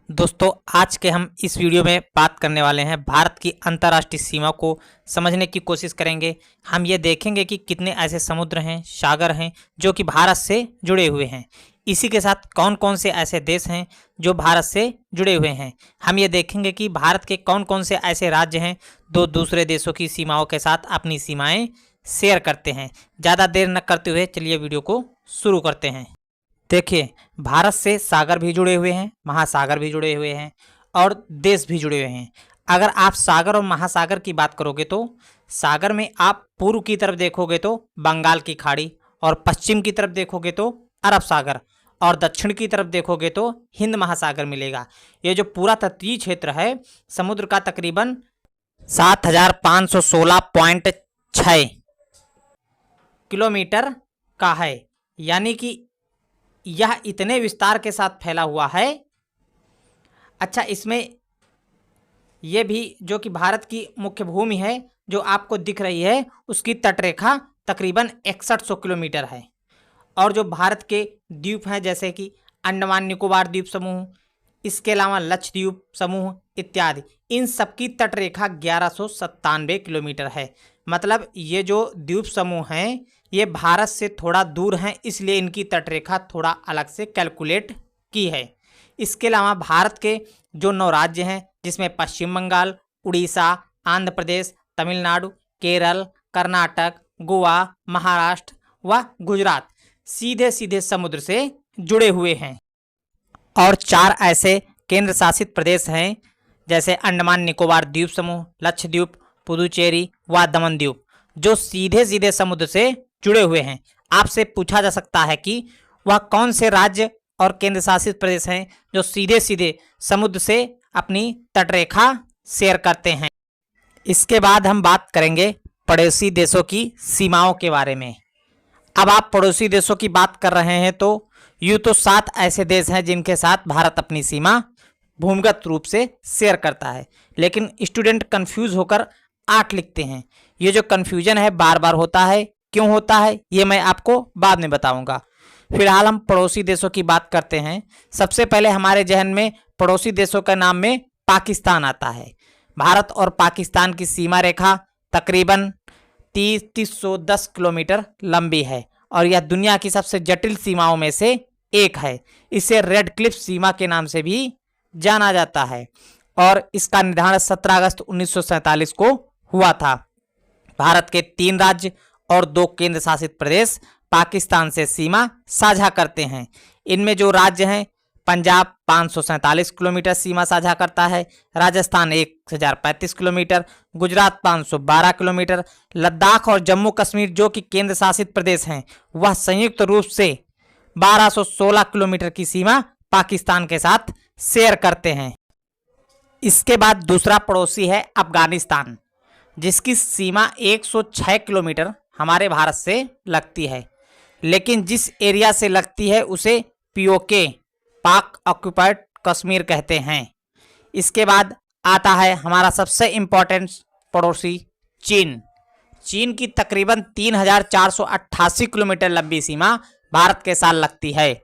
दोस्तों आज के हम इस वीडियो में बात करने वाले हैं भारत की अंतर्राष्ट्रीय सीमा को समझने की कोशिश करेंगे। हम ये देखेंगे कि कितने ऐसे समुद्र हैं, सागर हैं जो कि भारत से जुड़े हुए हैं। इसी के साथ कौन कौन से ऐसे देश हैं जो भारत से जुड़े हुए हैं। हम ये देखेंगे कि भारत के कौन कौन से ऐसे राज्य हैं जो दूसरे देशों की सीमाओं के साथ अपनी सीमाएँ शेयर करते हैं। ज़्यादा देर न करते हुए चलिए वीडियो को शुरू करते हैं। देखिए, भारत से सागर भी जुड़े हुए हैं, महासागर भी जुड़े हुए हैं और देश भी जुड़े हुए हैं। अगर आप सागर और महासागर की बात करोगे तो सागर में आप पूर्व की तरफ देखोगे तो बंगाल की खाड़ी और पश्चिम की तरफ देखोगे तो अरब सागर और दक्षिण की तरफ देखोगे तो हिंद महासागर मिलेगा। ये जो पूरा तटीय क्षेत्र है समुद्र का तकरीबन 7516.6 किलोमीटर का है, यानी कि यह इतने विस्तार के साथ फैला हुआ है। अच्छा, इसमें यह भी जो कि भारत की मुख्य भूमि है जो आपको दिख रही है उसकी तटरेखा तकरीबन 6100 किलोमीटर है। और जो भारत के द्वीप हैं जैसे कि अंडमान निकोबार द्वीप समूह, इसके अलावा लक्षद्वीप समूह इत्यादि, इन सब की तटरेखा 1197 किलोमीटर है। मतलब ये जो द्वीप समूह हैं ये भारत से थोड़ा दूर हैं, इसलिए इनकी तटरेखा थोड़ा अलग से कैलकुलेट की है। इसके अलावा भारत के जो 9 राज्य हैं जिसमें पश्चिम बंगाल, उड़ीसा, आंध्र प्रदेश, तमिलनाडु, केरल, कर्नाटक, गोवा, महाराष्ट्र व गुजरात सीधे सीधे समुद्र से जुड़े हुए हैं। और 4 ऐसे केंद्र शासित प्रदेश हैं जैसे अंडमान निकोबार द्वीप समूह, लक्षद्वीप, पुदुचेरी व दमन द्वीप जो सीधे सीधे समुद्र से जुड़े हुए हैं। आपसे पूछा जा सकता है कि वह कौन से राज्य और केंद्र शासित प्रदेश हैं जो सीधे सीधे समुद्र से अपनी तटरेखा शेयर करते हैं। इसके बाद हम बात करेंगे पड़ोसी देशों की सीमाओं के बारे में। अब आप पड़ोसी देशों की बात कर रहे हैं तो यूँ तो 7 ऐसे देश हैं जिनके साथ भारत अपनी सीमा भूमिगत रूप से शेयर करता है, लेकिन स्टूडेंट कंफ्यूज होकर 8 लिखते हैं। ये जो कन्फ्यूजन है बार बार होता है, क्यों होता है ये मैं आपको बाद में बताऊंगा। फिलहाल हम पड़ोसी देशों की बात करते हैं। सबसे पहले हमारे जहन में पड़ोसी देशों के नाम में पाकिस्तान आता है। भारत और पाकिस्तान की सीमा रेखा तकरीबन 310 किलोमीटर लंबी है और यह दुनिया की सबसे जटिल सीमाओं में से एक है। इसे रेड क्लिफ सीमा के नाम से भी जाना जाता है और इसका निर्धारण 17 अगस्त 1947 को हुआ था। भारत के 3 राज्य और 2 केंद्र शासित प्रदेश पाकिस्तान से सीमा साझा करते हैं। इनमें जो राज्य हैं, पंजाब 547 किलोमीटर सीमा साझा करता है, राजस्थान 1035 किलोमीटर, गुजरात 512 किलोमीटर, लद्दाख और जम्मू कश्मीर जो कि केंद्र शासित प्रदेश हैं वह संयुक्त रूप से 1216 किलोमीटर की सीमा पाकिस्तान के साथ शेयर करते हैं। इसके बाद दूसरा पड़ोसी है अफगानिस्तान, जिसकी सीमा 106 किलोमीटर हमारे भारत से लगती है, लेकिन जिस एरिया से लगती है उसे पीओके पाक ऑक्युपाइड कश्मीर कहते हैं। इसके बाद आता है हमारा सबसे इम्पोर्टेंट पड़ोसी चीन। चीन की तकरीबन 3488 किलोमीटर लंबी सीमा भारत के साथ लगती है,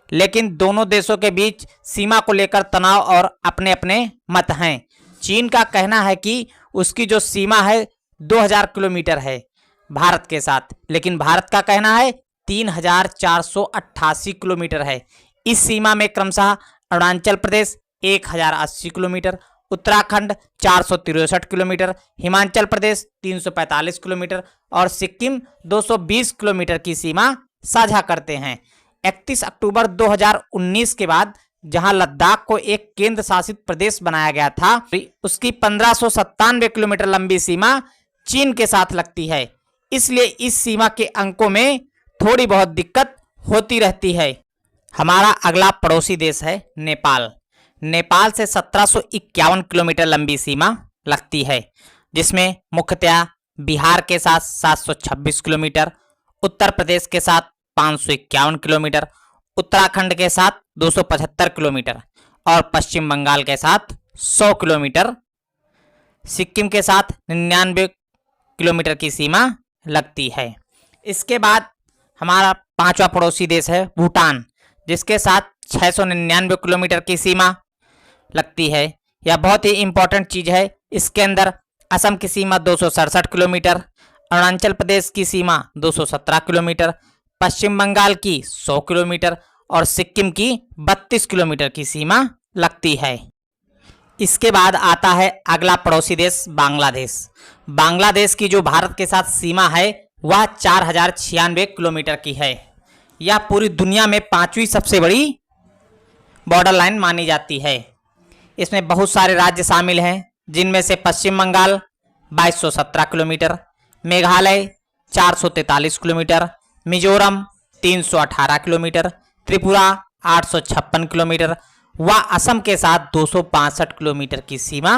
लेकिन दोनों देशों के बीच सीमा को लेकर तनाव और अपने अपने मत हैं। चीन का कहना है कि उसकी जो सीमा है 2000 किलोमीटर है भारत के साथ, लेकिन भारत का कहना है 3488 किलोमीटर है। इस सीमा में क्रमशः Arunachal Pradesh 1080 kilometre, Uttarakhand 463 kilometre, Himachal Pradesh 345 kilometre और सिक्किम 220 किलोमीटर की सीमा साझा करते हैं। 31 अक्टूबर 2019 के बाद जहां लद्दाख को एक केंद्र शासित प्रदेश बनाया गया था, उसकी 1597 किलोमीटर लंबी सीमा चीन के साथ लगती है। इसलिए इस सीमा के अंकों में थोड़ी बहुत दिक्कत होती रहती है। हमारा अगला पड़ोसी देश है नेपाल। नेपाल से 1751 किलोमीटर लंबी सीमा लगती है, जिसमें मुख्यतः बिहार के साथ 726 किलोमीटर, उत्तर प्रदेश के साथ 551 किलोमीटर, उत्तराखंड के साथ 275 किलोमीटर और पश्चिम बंगाल के साथ 100 किलोमीटर, सिक्किम के साथ 99 किलोमीटर की सीमा लगती है। इसके बाद हमारा 5वां पड़ोसी देश है भूटान, जिसके साथ 699 किलोमीटर की सीमा। लगती है। यह बहुत ही इम्पोर्टेंट चीज़ है। इसके अंदर असम की सीमा 267 किलोमीटर, अरुणाचल प्रदेश की सीमा 217 किलोमीटर, पश्चिम बंगाल की 100 किलोमीटर और सिक्किम की 32 किलोमीटर की सीमा लगती है। इसके बाद आता है अगला पड़ोसी देश बांग्लादेश। बांग्लादेश की जो भारत के साथ सीमा है वह 4096 किलोमीटर की है। यह पूरी दुनिया में 5वीं सबसे बड़ी बॉर्डर लाइन मानी जाती है। इसमें बहुत सारे राज्य शामिल हैं, जिनमें से Paschim Bengal 2217 kilometre, Meghalaya 443 kilometre, Mizoram 318 kilometre, Tripura 856 kilometre व असम के साथ 262 किलोमीटर की सीमा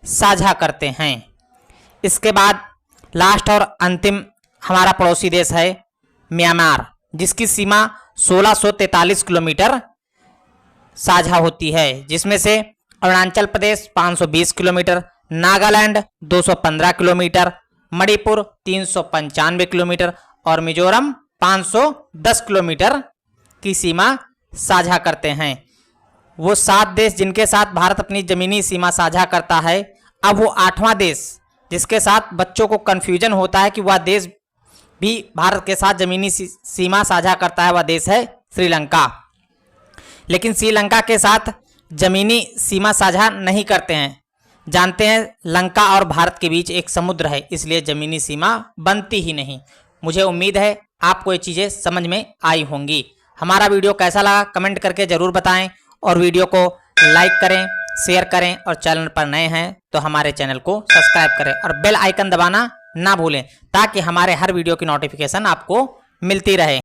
साझा करते हैं। इसके बाद लास्ट और अंतिम हमारा पड़ोसी देश है म्यांमार, जिसकी सीमा 1643 किलोमीटर साझा होती है, जिसमें से Arunachal Pradesh 520 kilometre, Nagaland 215 kilometre, Manipur 395 kilometre और मिजोरम 510 किलोमीटर की सीमा साझा करते हैं। वो 7 देश जिनके साथ भारत अपनी ज़मीनी सीमा साझा करता है, अब वो 8वां देश जिसके साथ बच्चों को कन्फ्यूजन होता है कि वह देश भी भारत के साथ ज़मीनी सीमा साझा करता है, वह देश है श्रीलंका। लेकिन श्रीलंका के साथ ज़मीनी सीमा साझा नहीं करते हैं। जानते हैं लंका और भारत के बीच एक समुद्र है, इसलिए ज़मीनी सीमा बनती ही नहीं। मुझे उम्मीद है आपको ये चीज़ें समझ में आई होंगी। हमारा वीडियो कैसा लगा कमेंट करके ज़रूर बताएं और वीडियो को लाइक करें, शेयर करें और चैनल पर नए हैं तो हमारे चैनल को सब्सक्राइब करें और बेल आइकन दबाना ना भूलें, ताकि हमारे हर वीडियो की नोटिफिकेशन आपको मिलती रहे।